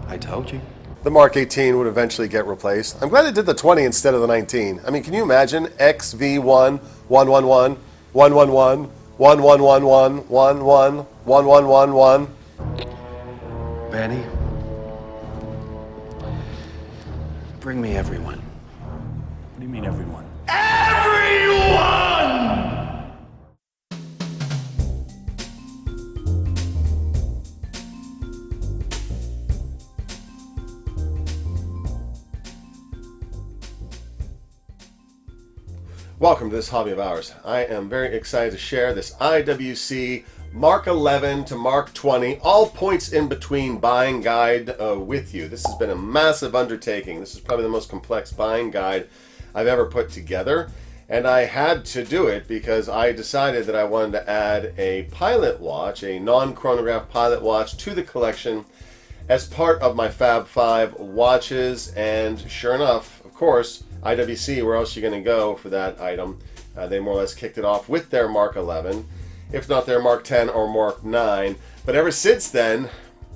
I told you. The Mark 18 would eventually get replaced. I'm glad they did the 20 instead of the 19. I mean, can you imagine XV1 111 111 1111 11 1111? Benny, bring me everyone. What do you mean, everyone? Welcome to this hobby of ours. I am very excited to share this IWC Mark 11 to Mark 20, all points in between buying guide with you. This has been a massive undertaking. This is probably the most complex buying guide I've ever put together. And I had to do it because I decided that I wanted to add a pilot watch, a non-chronograph pilot watch to the collection as part of my Fab 5 watches. And sure enough, of course, IWC, where else are you going to go for that item? They more or less kicked it off with their Mark 11, if not their Mark 10 or Mark 9. But ever since then,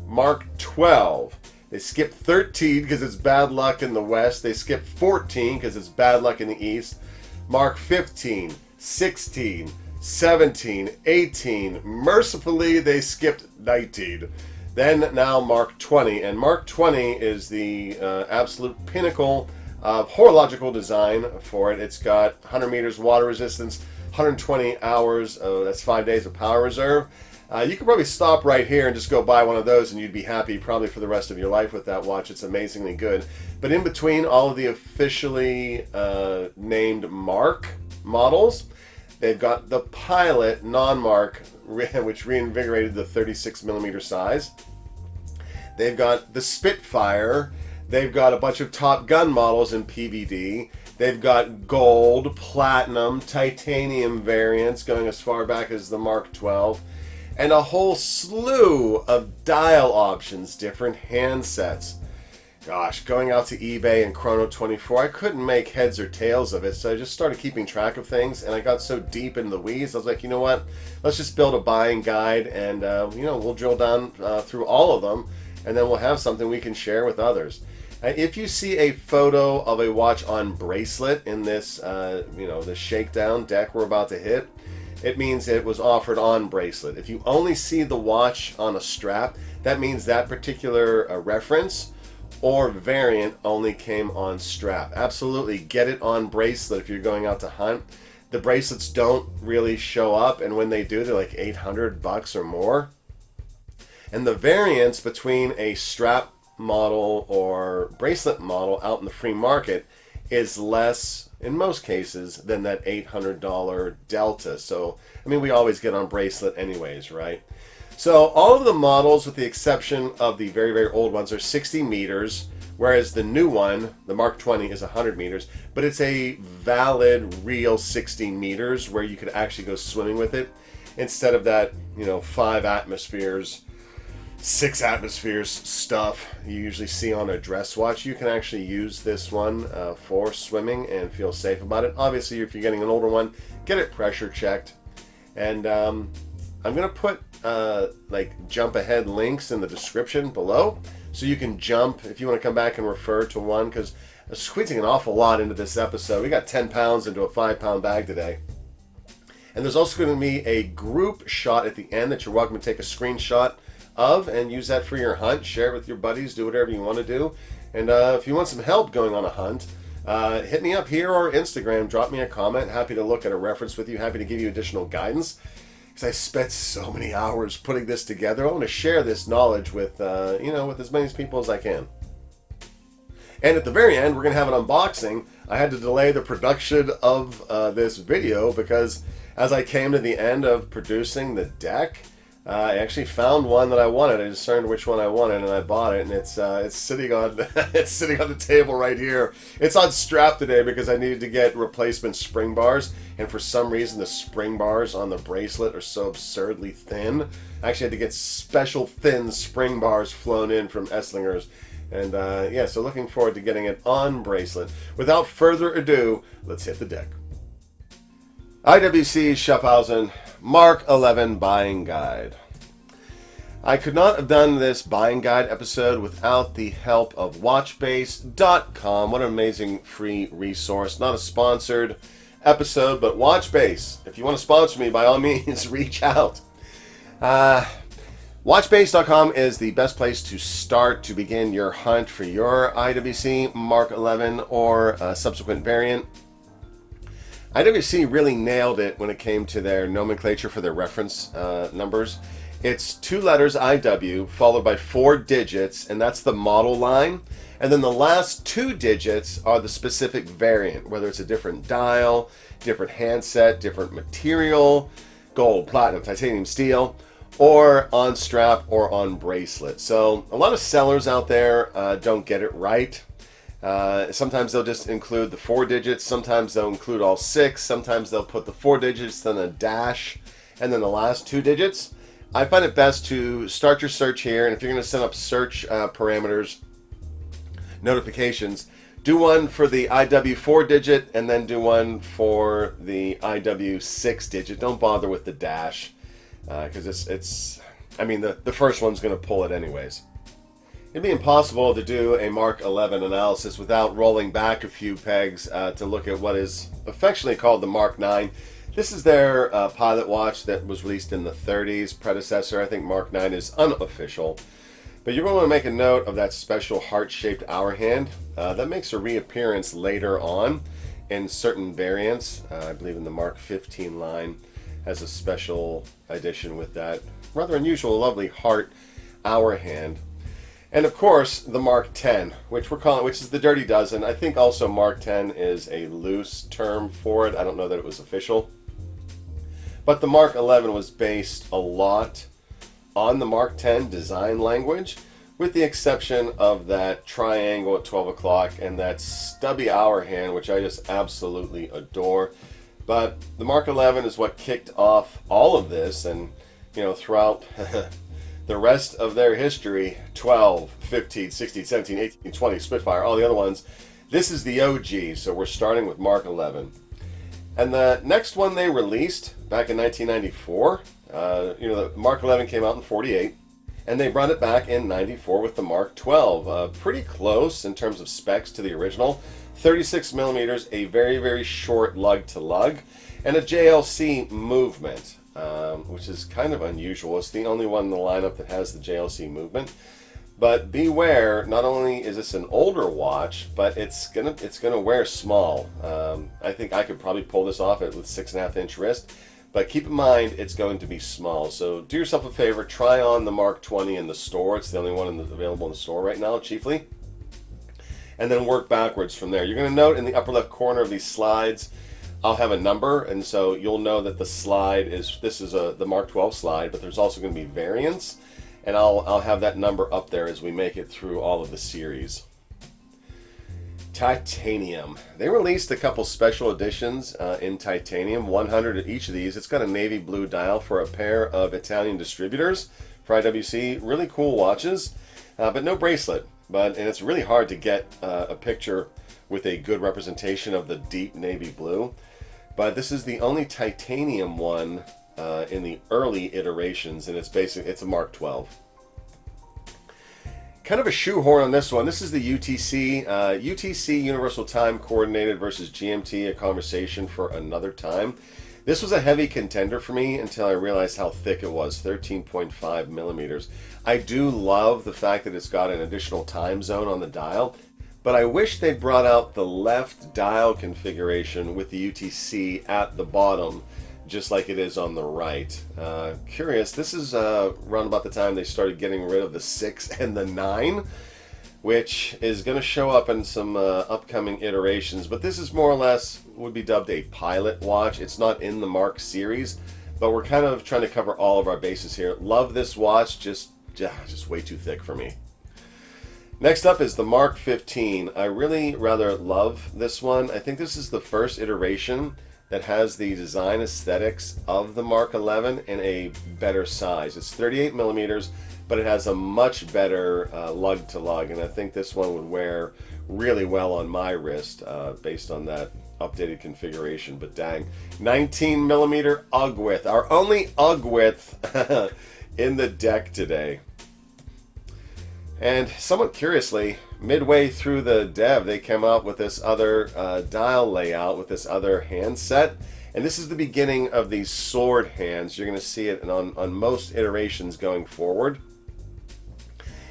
Mark 12. They skipped 13 because it's bad luck in the West. They skipped 14 because it's bad luck in the East. Mark 15, 16, 17, 18. Mercifully, they skipped 19. Then now Mark 20. And Mark 20 is the absolute pinnacle horological design for it. It's got 100 meters water resistance, 120 hours, that's 5 days of power reserve. You could probably stop right here and just go buy one of those and you'd be happy probably for the rest of your life with that watch. It's amazingly good. But in between all of the officially named Mark models, they've got the Pilot non-Mark, which reinvigorated the 36 millimeter size. They've got the Spitfire. They've got a bunch of Top Gun models in PVD. They've got gold, platinum, titanium variants going as far back as the Mark 12. And a whole slew of dial options, different handsets. Gosh, going out to eBay and Chrono24, I couldn't make heads or tails of it, so I just started keeping track of things, and I got so deep in the weeds, I was like, you know what, let's just build a buying guide, and we'll drill down through all of them, and then we'll have something we can share with others. If you see a photo of a watch on bracelet in this, the shakedown deck we're about to hit, it means it was offered on bracelet. If you only see the watch on a strap, that means that particular reference or variant only came on strap. Absolutely, get it on bracelet if you're going out to hunt. The bracelets don't really show up, and when they do, they're like $800 or more. And the variance between a strap model or bracelet model out in the free market is less in most cases than that $800 delta. So I mean, we always get on bracelet anyways, right? So all of the models with the exception of the very, very old ones are 60 meters, whereas the new one, the Mark 20, is 100 meters, but it's a valid real 60 meters where you could actually go swimming with it instead of that 5 atmospheres, 6 atmospheres stuff you usually see on a dress watch. You can actually use this one for swimming and feel safe about it. Obviously, if you're getting an older one, get it pressure checked. And I'm going to put jump ahead links in the description below so you can jump if you want to come back and refer to one, because I'm squeezing an awful lot into this episode. We got 10 pounds into a 5-pound bag today. And there's also going to be a group shot at the end that you're welcome to take a screenshot of and use that for your hunt. Share it with your buddies, do whatever you want to do. And if you want some help going on a hunt, hit me up here or Instagram, drop me a comment. Happy to look at a reference with you, happy to give you additional guidance, because I spent so many hours putting this together. I want to share this knowledge with with as many people as I can. And at the very end, we're going to have an unboxing. I had to delay the production of this video because as I came to the end of producing the deck, I actually found one that I wanted. I discerned which one I wanted, and I bought it. And it's sitting on it's sitting on the table right here. It's on strap today because I needed to get replacement spring bars, and for some reason the spring bars on the bracelet are so absurdly thin. I actually had to get special thin spring bars flown in from Esslinger's. And so looking forward to getting it on bracelet. Without further ado, let's hit the deck. IWC Schaffhausen Mark 11 Buying Guide. I could not have done this buying guide episode without the help of watchbase.com. What an amazing free resource. Not a sponsored episode, but Watchbase. If you want to sponsor me, by all means, reach out. Watchbase.com is the best place to start to begin your hunt for your IWC Mark 11 or a subsequent variant. IWC really nailed it when it came to their nomenclature for their reference numbers. It's 2 letters IW followed by 4 digits, and that's the model line. And then the last 2 digits are the specific variant, whether it's a different dial, different handset, different material, gold, platinum, titanium, steel, or on strap or on bracelet. So a lot of sellers out there don't get it right. Sometimes they'll just include the 4 digits, sometimes they'll include all 6, sometimes they'll put the 4 digits, then a dash, and then the last 2 digits. I find it best to start your search here, and if you're going to set up search parameters, notifications, do one for the IW 4 digit and then do one for the IW 6 digit. Don't bother with the dash because the first one's going to pull it anyways. It'd be impossible to do a Mark 11 analysis without rolling back a few pegs to look at what is affectionately called the Mark 9. This is their pilot watch that was released in the 30s, predecessor. I think Mark 9 is unofficial. But you're going to want to make a note of that special heart-shaped hour hand. That makes a reappearance later on in certain variants. I believe in the Mark 15 line has a special edition with that rather unusual, lovely heart hour hand. And of course, the Mark 10, which is the Dirty Dozen. I think also Mark 10 is a loose term for it. I don't know that it was official. But the Mark 11 was based a lot on the Mark 10 design language, with the exception of that triangle at 12 o'clock and that stubby hour hand, which I just absolutely adore. But the Mark 11 is what kicked off all of this, and throughout the rest of their history, 12, 15, 16, 17, 18, 20, Spitfire, all the other ones, this is the OG, so we're starting with Mark 11. And the next one they released back in 1994, the Mark 11 came out in 48, and they brought it back in 94 with the Mark 12. Pretty close in terms of specs to the original. 36 millimeters, a very, very short lug-to-lug, and a JLC movement, which is kind of unusual. It's the only one in the lineup that has the JLC movement. But beware, not only is this an older watch, but it's gonna wear small. I think I could probably pull this off with 6.5-inch wrist, but keep in mind it's going to be small. So do yourself a favor, try on the Mark 20 in the store. It's the only one available in the store right now, chiefly. And then work backwards from there. You're going to note in the upper left corner of these slides, I'll have a number, and so you'll know that the slide is the Mark 12 slide, but there's also going to be variants. And I'll have that number up there as we make it through all of the series. Titanium. They released a couple special editions in titanium, 100 at each of these. It's got a navy blue dial for a pair of Italian distributors for IWC. Really cool watches, but no bracelet. And it's really hard to get a picture with a good representation of the deep navy blue. But this is the only titanium one in the early iterations, and it's a Mark 12. Kind of a shoehorn on this one. This is the UTC. UTC, Universal Time Coordinated versus GMT, a conversation for another time. This was a heavy contender for me until I realized how thick it was, 13.5 millimeters. I do love the fact that it's got an additional time zone on the dial, but I wish they brought out the left dial configuration with the UTC at the bottom, just like it is on the right. Curious, this is around about the time they started getting rid of the 6 and the 9, which is going to show up in some upcoming iterations. But this is more or less would be dubbed a pilot watch. It's not in the Mark series, but we're kind of trying to cover all of our bases here. Love this watch, just way too thick for me. Next up is the Mark 15. I really rather love this one. I think this is the first iteration that has the design aesthetics of the Mark 11 in a better size. It's 38 millimeters, but it has a much better lug to lug, and I think this one would wear really well on my wrist based on that updated configuration. But dang, 19 millimeter UG width, our only UG width in the deck today. And somewhat curiously, midway through the dev, they came out with this other dial layout with this other hand set. And this is the beginning of these sword hands. You're going to see it on most iterations going forward.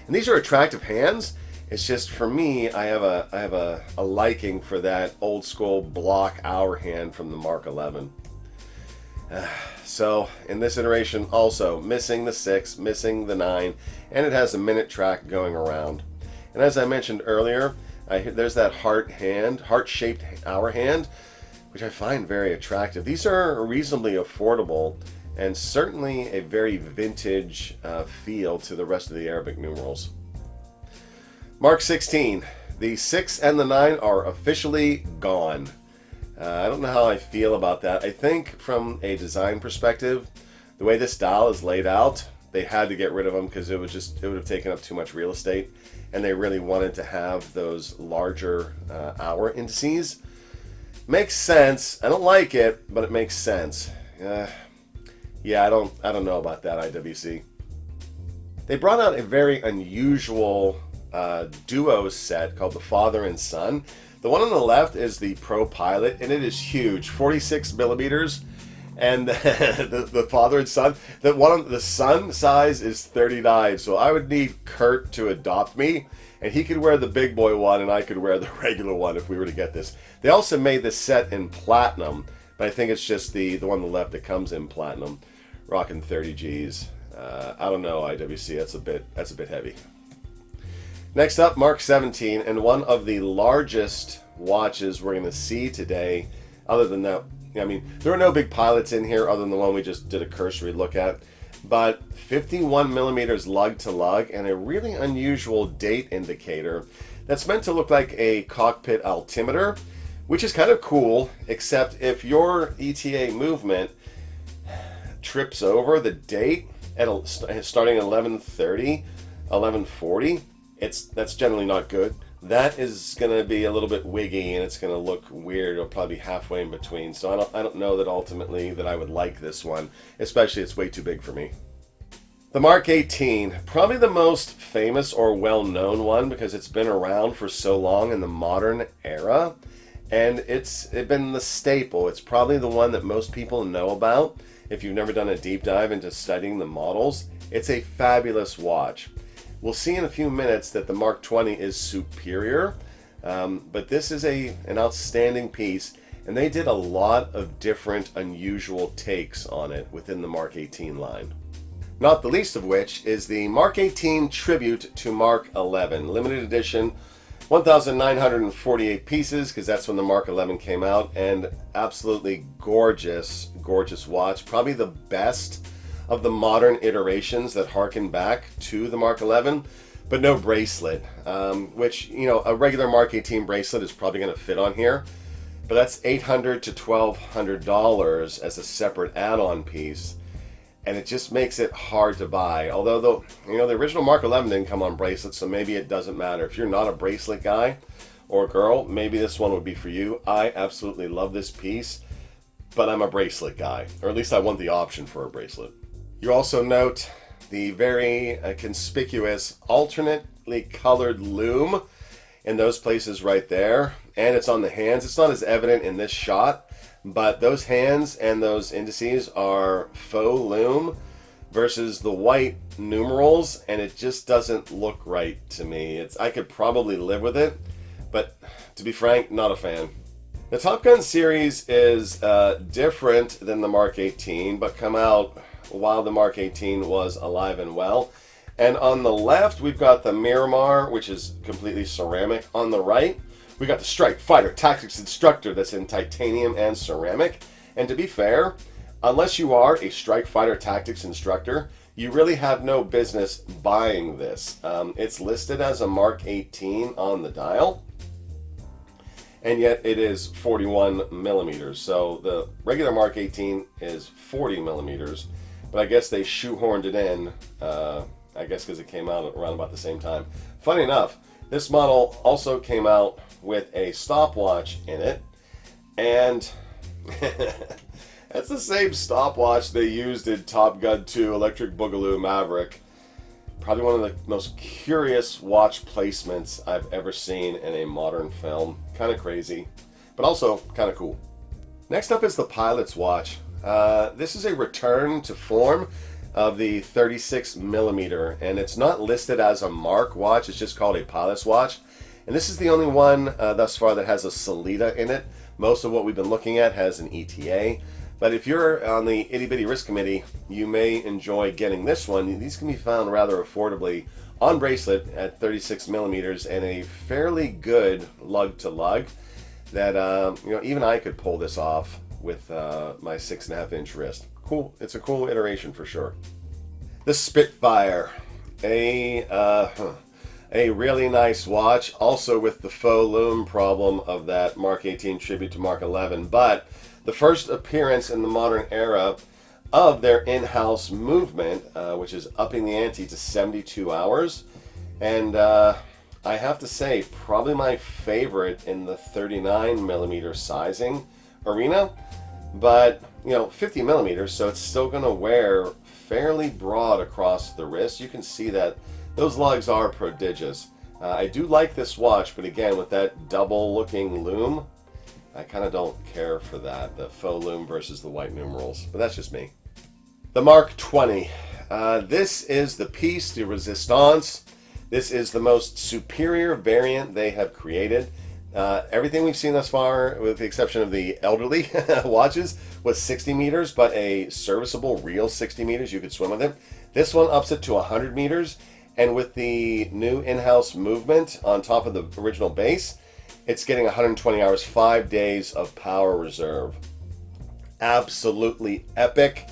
And these are attractive hands. It's just, for me, I have a liking for that old school block hour hand from the Mark 11. So in this iteration also, missing the 6, missing the 9, and it has a minute track going around. And as I mentioned earlier, there's that heart-shaped hour hand, which I find very attractive. These are reasonably affordable and certainly a very vintage feel to the rest of the Arabic numerals. Mark 16, the 6 and the 9 are officially gone. I don't know how I feel about that. I think from a design perspective, the way this dial is laid out, they had to get rid of them because it would have taken up too much real estate, and they really wanted to have those larger hour indices. Makes sense. I don't like it, but it makes sense. Yeah, I don't know about that, IWC. They brought out a very unusual duo set called the Father and Son. The one on the left is the Pro Pilot, and it is huge, 46 millimeters. And the Father and Son, the Son size is 39. So I would need Kurt to adopt me, and he could wear the big boy one, and I could wear the regular one if we were to get this. They also made this set in platinum, but I think it's just the one on the left that comes in platinum, rocking 30 G's. I don't know, IWC. That's a bit heavy. Next up, Mark 17, and one of the largest watches we're going to see today. Other than that, I mean, there are no big pilots in here other than the one we just did a cursory look at. But 51 millimeters lug to lug and a really unusual date indicator that's meant to look like a cockpit altimeter, which is kind of cool, except if your ETA movement trips over the date at starting at 11:30, 11:40, that's generally not good. That is going to be a little bit wiggy, and it's going to look weird. It'll probably be halfway in between. So I don't know that ultimately that I would like this one, especially it's way too big for me. The Mark 18, probably the most famous or well-known one because it's been around for so long in the modern era, and it's been the staple. It's probably the one that most people know about if you've never done a deep dive into studying the models. It's a fabulous watch. We'll see in a few minutes that the Mark 20 is superior, but this is an outstanding piece, and they did a lot of different unusual takes on it within the Mark 18 line. Not the least of which is the Mark 18 Tribute to Mark 11, limited edition, 1,948 pieces, because that's when the Mark 11 came out, and absolutely gorgeous, gorgeous watch. Probably the best of the modern iterations that harken back to the Mark 11, but no bracelet, which, you know, a regular Mark 18 bracelet is probably going to fit on here, but that's $800 to $1,200 as a separate add-on piece, and it just makes it hard to buy. Although, the original Mark 11 didn't come on bracelets, so maybe it doesn't matter. If you're not a bracelet guy or girl, maybe this one would be for you. I absolutely love this piece, but I'm a bracelet guy, or at least I want the option for a bracelet. You also note the very conspicuous alternately colored lume in those places right there, and it's on the hands. It's not as evident in this shot, but those hands and those indices are faux lume versus the white numerals, and it just doesn't look right to me. I could probably live with it, but to be frank, not a fan. The Top Gun series is different than the Mark 18, but come out while the Mark 18 was alive and well. And on the left, we've got the Miramar, which is completely ceramic. On the right, we got the Strike Fighter Tactics Instructor that's in titanium and ceramic. And to be fair, unless you are a Strike Fighter Tactics Instructor, you really have no business buying this. It's listed as a Mark 18 on the dial, and yet it is 41 millimeters. So the regular Mark 18 is 40 millimeters, but I guess they shoehorned it in, I guess because it came out around about the same time. Funny enough, this model also came out with a stopwatch in it, and That's the same stopwatch they used in Top Gun 2 Electric Boogaloo Maverick. Probably one of the most curious watch placements I've ever seen in a modern film. Kind of crazy, but also kind of cool. Next up is the pilot's watch. This is a return to form of the 36 millimeter, and it's not listed as a Mark watch, it's just called a pilot's watch. And this is the only one thus far that has a Salida in it. Most of what we've been looking at has an ETA. But if you're on the Itty Bitty Wrist Committee, you may enjoy getting this one. These can be found rather affordably on bracelet at 36 millimeters and a fairly good lug to lug that even I could pull this off with my 6.5-inch wrist. Cool. It's a cool iteration for sure. The Spitfire, a really nice watch, also with the faux loom problem of that Mark 18 tribute to Mark 11, but the first appearance in the modern era of their in-house movement, which is upping the ante to 72 hours. And I have to say, probably my favorite in the 39 millimeter sizing arena. But, 50 millimeters, so it's still going to wear fairly broad across the wrist. You can see that those lugs are prodigious. I do like this watch, but again, with that double-looking loom, I kind of don't care for that, the faux loom versus the white numerals, but that's just me. The Mark 20. This is the piece de resistance. This is the most superior variant they have created. Everything we've seen thus far, with the exception of the elderly watches, was 60 meters, but a serviceable real 60 meters. You could swim with it. This one ups it to 100 meters, and with the new in-house movement on top of the original base, it's getting 120 hours, 5 days of power reserve. Absolutely epic.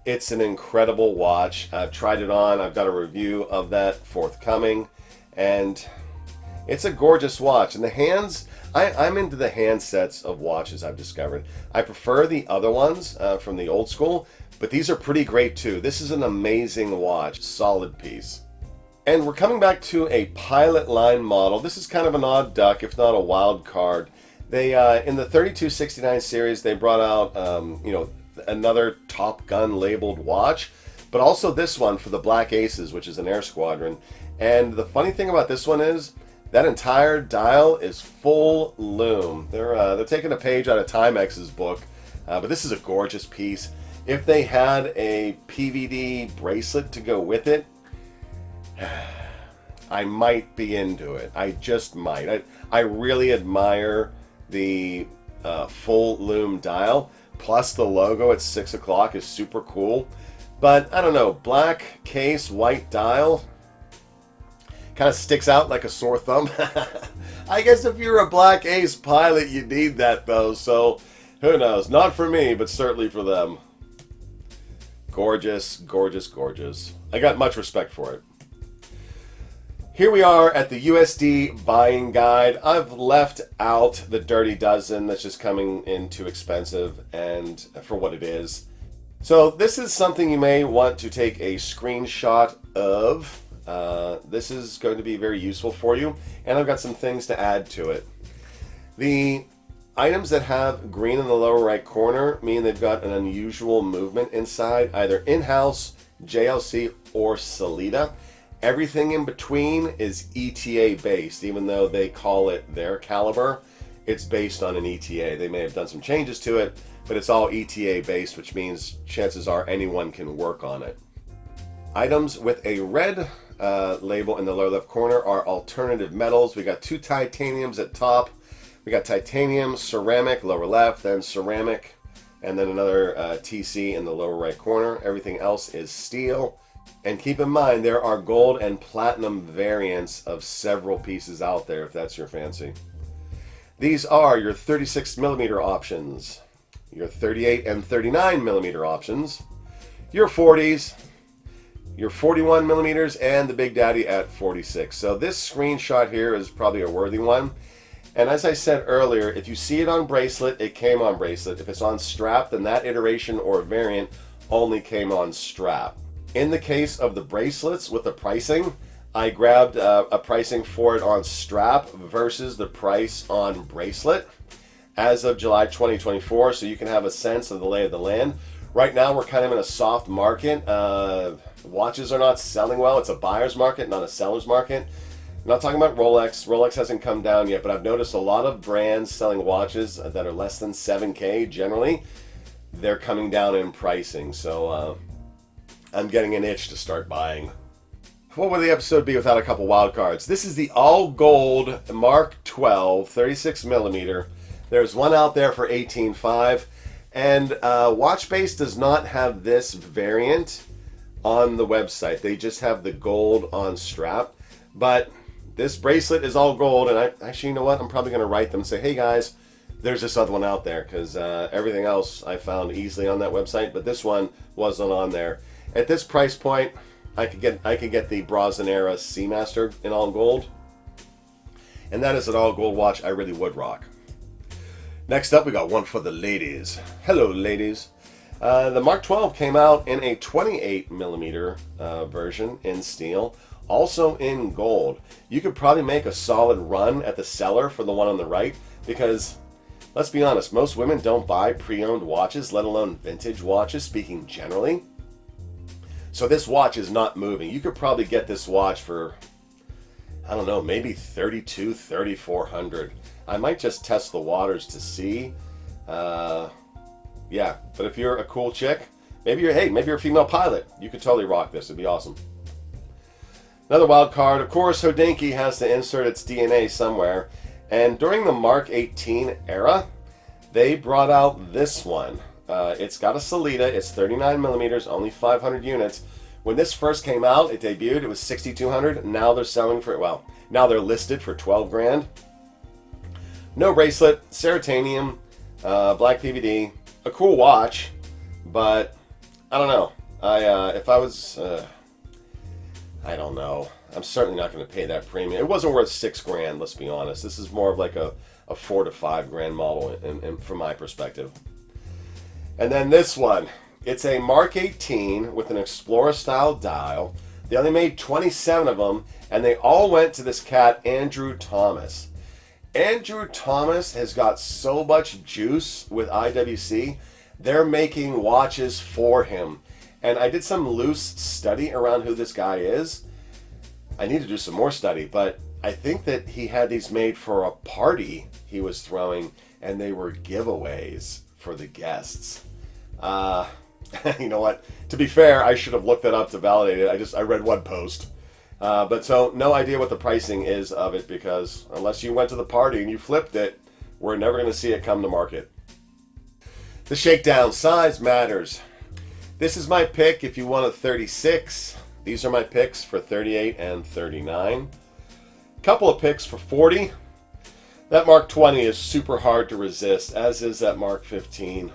It's an incredible watch. I've tried it on. I've got a review of that forthcoming, and it's a gorgeous watch. And the hands, I'm into the handsets of watches, I've discovered. I prefer the other ones from the old school, but these are pretty great too. This is an amazing watch, solid piece. And we're coming back to a pilot line model. This is kind of an odd duck, if not a wild card. They in the 3269 series, they brought out another Top Gun labeled watch, but also this one for the Black Aces, which is an air squadron. And the funny thing about this one is that entire dial is full loom. They're taking a page out of Timex's book, but this is a gorgeous piece. If they had a PVD bracelet to go with it, I might be into it. I just might. I really admire the full loom dial, plus the logo at 6 o'clock is super cool. But I don't know, black case, white dial kind of sticks out like a sore thumb. I guess if you're a Black Ace pilot, you need that though, so who knows? Not for me, but certainly for them. Gorgeous, gorgeous, gorgeous. I got much respect for it. Here we are at the USD buying guide. I've left out the Dirty Dozen. That's just coming in too expensive and for what it is. So this is something you may want to take a screenshot of. This is going to be very useful for you, and I've got some things to add to it. The items that have green in the lower right corner mean they've got an unusual movement inside, either in-house, JLC, or Salida. Everything in between is ETA based, even though they call it their caliber. It's based on an ETA. They may have done some changes to it, but it's all ETA based, which means chances are anyone can work on it. Items with a red label in the lower left corner are alternative metals. We got 2 titaniums at top. We got titanium, ceramic, lower left, then ceramic, and then another TC in the lower right corner. Everything else is steel. And keep in mind, there are gold and platinum variants of several pieces out there if that's your fancy. These are your 36 millimeter options, your 38 and 39 millimeter options, your 40s, your 41 millimeters, and the Big Daddy at 46. So this screenshot here is probably a worthy one. And as I said earlier, if you see it on bracelet, it came on bracelet. If it's on strap, then that iteration or variant only came on strap. In the case of the bracelets with the pricing, I grabbed a pricing for it on strap versus the price on bracelet. as of July 2024, so you can have a sense of the lay of the land. Right now, we're kind of in a soft market. Watches are not selling well. It's a buyer's market, not a seller's market. I'm not talking about Rolex. Rolex hasn't come down yet, but I've noticed a lot of brands selling watches that are less than 7K generally. They're coming down in pricing, so I'm getting an itch to start buying. What would the episode be without a couple wild cards? This is the all gold Mark 12 36 millimeter. There's one out there for $18,500, and Watchbase does not have this variant on the website. They just have the gold on strap, but this bracelet is all gold. And actually, you know what? I'm probably going to write them and say, hey guys, there's this other one out there, because everything else I found easily on that website, but this one wasn't on there. At this price point, I could get the Brosnan-era Seamaster in all gold, and that is an all gold watch I really would rock. Next up, we got one for the ladies. Hello, ladies. The Mark 12 came out in a 28 millimeter version in steel, also in gold. You could probably make a solid run at the seller for the one on the right, because let's be honest, most women don't buy pre-owned watches, let alone vintage watches, speaking generally. So this watch is not moving. You could probably get this watch for, I don't know, maybe $3,200, $3,400. I might just test the waters to see. Yeah, but if you're a cool chick, maybe you're a female pilot, you could totally rock this. It'd be awesome. Another wild card, of course, Hodinkee has to insert its DNA somewhere. And during the Mark 18 era, they brought out this one. It's got a Salida. It's 39 millimeters, only 500 units. When this first came out, it debuted. It was 6,200. Now they're selling for, well, now they're listed for 12 grand. No bracelet, Ceratanium, black PVD, a cool watch, but I don't know. If I was, I don't know. I'm certainly not going to pay that premium. It wasn't worth 6 grand. Let's be honest. This is more of like a 4 to 5 grand model, from my perspective. And then this one, it's a Mark 18 with an Explorer style dial. They only made 27 of them, and they all went to this cat, Andrew Thomas. Andrew Thomas has got so much juice with IWC, they're making watches for him. And I did some loose study around who this guy is. I need to do some more study, but I think that he had these made for a party he was throwing, and they were giveaways for the guests. You know what? To be fair, I should have looked that up to validate it. I read one post. But so, no idea what the pricing is of it, because unless you went to the party and you flipped it, we're never going to see it come to market. The shakedown, size matters. This is my pick if you want a 36. These are my picks for 38 and 39. Couple of picks for 40. That Mark 20 is super hard to resist, as is that Mark 15.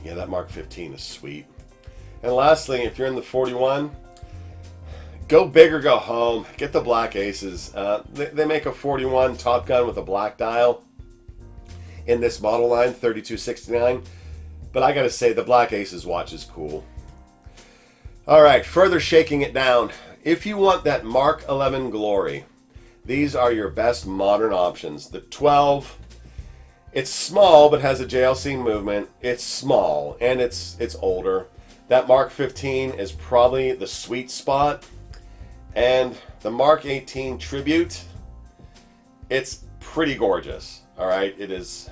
Yeah, that Mark 15 is sweet. And lastly, if you're in the 41, go big or go home. Get the Black Aces. They make a 41 Top Gun with a black dial in this model line, 3269. But I gotta say, the Black Aces watch is cool. Alright, further shaking it down. If you want that Mark 11 glory, these are your best modern options. The 12, it's small but has a JLC movement. It's small and it's older. That Mark 15 is probably the sweet spot. And the Mark 18 Tribute, it's pretty gorgeous. Alright, it is.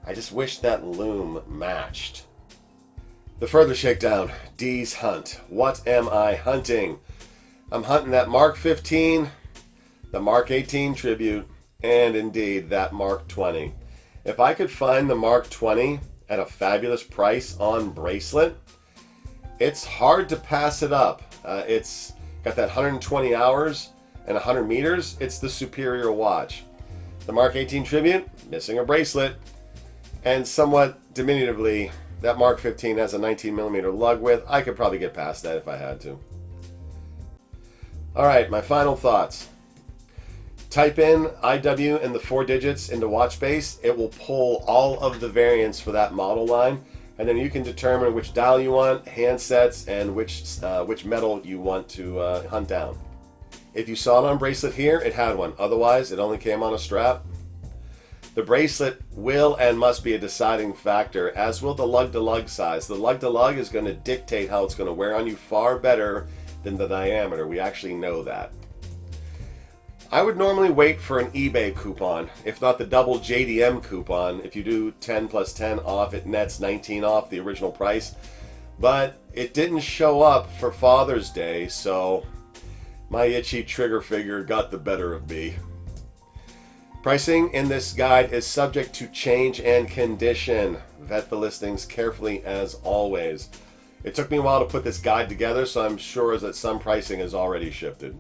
I just wish that lume matched. The further shakedown, D's Hunt. What am I hunting? I'm hunting that Mark 15, the Mark 18 Tribute, and indeed that Mark 20. If I could find the Mark 20 at a fabulous price on bracelet, it's hard to pass it up. It's got that 120 hours and 100 meters. It's the superior watch. The Mark 18 Tribute, missing a bracelet, and somewhat diminutively, that Mark 15 has a 19 millimeter lug width. I could probably get past that if I had to. Alright, my final thoughts. Type in IW and the 4 digits into Watchbase. It will pull all of the variants for that model line, and then you can determine which dial you want, handsets, and which metal you want to hunt down. If you saw it on bracelet here, it had one. Otherwise, it only came on a strap. The bracelet will and must be a deciding factor, as will the lug-to-lug size. The lug-to-lug is going to dictate how it's going to wear on you far better than the diameter. We actually know that. I would normally wait for an eBay coupon, if not the double JDM coupon. If you do 10 plus 10 off, it nets 19 off the original price. But it didn't show up for Father's Day, so my itchy trigger finger got the better of me. Pricing in this guide is subject to change and condition. Vet the listings carefully as always. It took me a while to put this guide together, so I'm sure that some pricing has already shifted.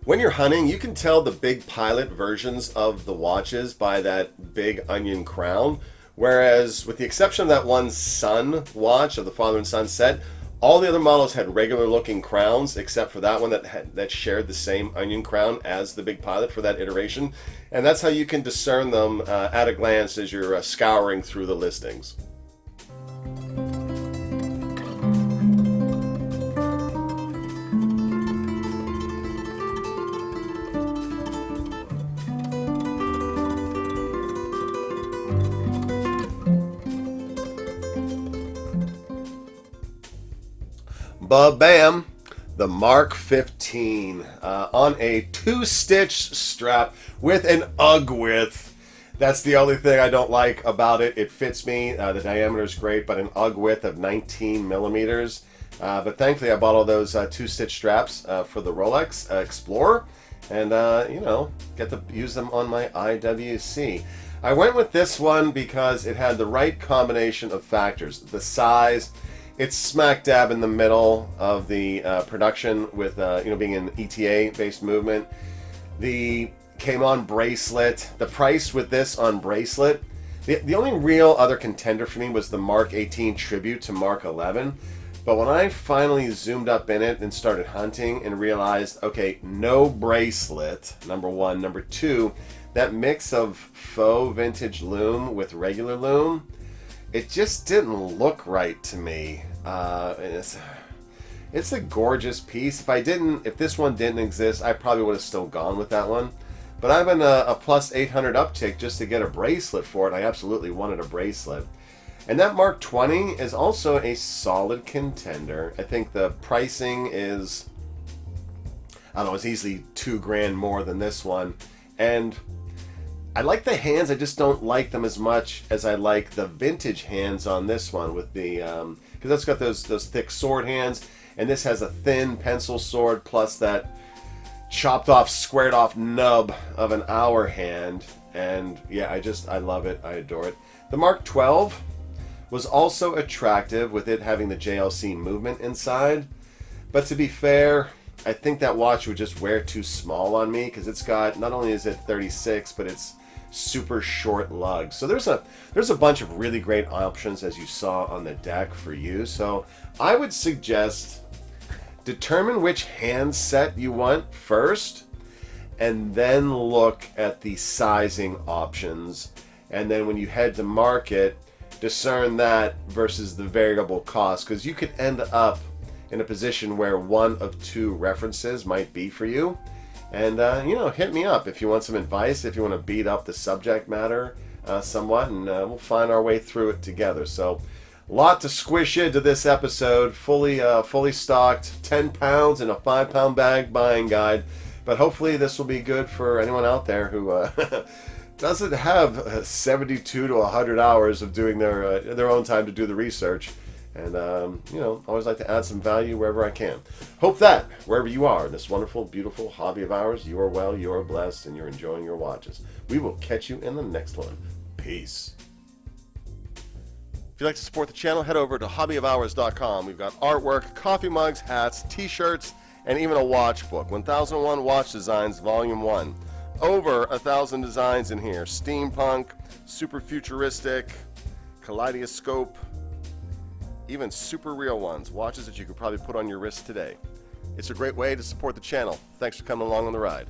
When you're hunting, you can tell the big pilot versions of the watches by that big onion crown, whereas with the exception of that one Sun watch of the father and son set, all the other models had regular looking crowns except for that one that shared the same onion crown as the big pilot for that iteration. And that's how you can discern them at a glance as you're scouring through the listings. Ba-bam! The Mark 15 on a 2-stitch strap with an UGG width. That's the only thing I don't like about it. It fits me. The diameter is great, but an UGG width of 19 millimeters. But thankfully, I bought all those 2-stitch straps for the Rolex Explorer, and get to use them on my IWC. I went with this one because it had the right combination of factors. The size. It's smack dab in the middle of the production with, being an ETA-based movement. The came-on bracelet. The price with this on bracelet. The only real other contender for me was the Mark 18 tribute to Mark 11. But when I finally zoomed up in it and started hunting and realized, okay, no bracelet, number one. Number two, that mix of faux vintage loom with regular loom, it just didn't look right to me. It's a gorgeous piece. If this one didn't exist, I probably would have still gone with that one. But I've been a plus 800 uptick just to get a bracelet for it. I absolutely wanted a bracelet. And that Mark 20 is also a solid contender. I think the pricing is, it's easily $2,000 more than this one. And I like the hands, I just don't like them as much as I like the vintage hands on this one with the, because that's got those thick sword hands, and this has a thin pencil sword plus that chopped off, squared off nub of an hour hand. And yeah, I love it, I adore it. The Mark 12 was also attractive with it having the JLC movement inside, but to be fair, I think that watch would just wear too small on me because it's got, not only is it 36, but it's super short lug. So there's a bunch of really great options as you saw on the deck for you. So I would suggest determine which handset you want first and then look at the sizing options, and then when you head to market, discern that versus the variable cost, because you could end up in a position where one of two references might be for you. And, hit me up if you want some advice, if you want to beat up the subject matter somewhat, and we'll find our way through it together. So, a lot to squish into this episode, fully stocked, 10 pounds in a 5-pound bag buying guide. But hopefully this will be good for anyone out there who doesn't have 72 to 100 hours of doing their own time to do the research. And, always like to add some value wherever I can. Hope that, wherever you are in this wonderful, beautiful hobby of ours, you are well, you are blessed, and you're enjoying your watches. We will catch you in the next one. Peace. If you'd like to support the channel, head over to hobbyofhours.com. We've got artwork, coffee mugs, hats, t-shirts, and even a watch book. 1001 Watch Designs, Volume 1. Over 1,000 designs in here. Steampunk, super futuristic, kaleidoscope, even super real ones, watches that you could probably put on your wrist today. It's a great way to support the channel. Thanks for coming along on the ride.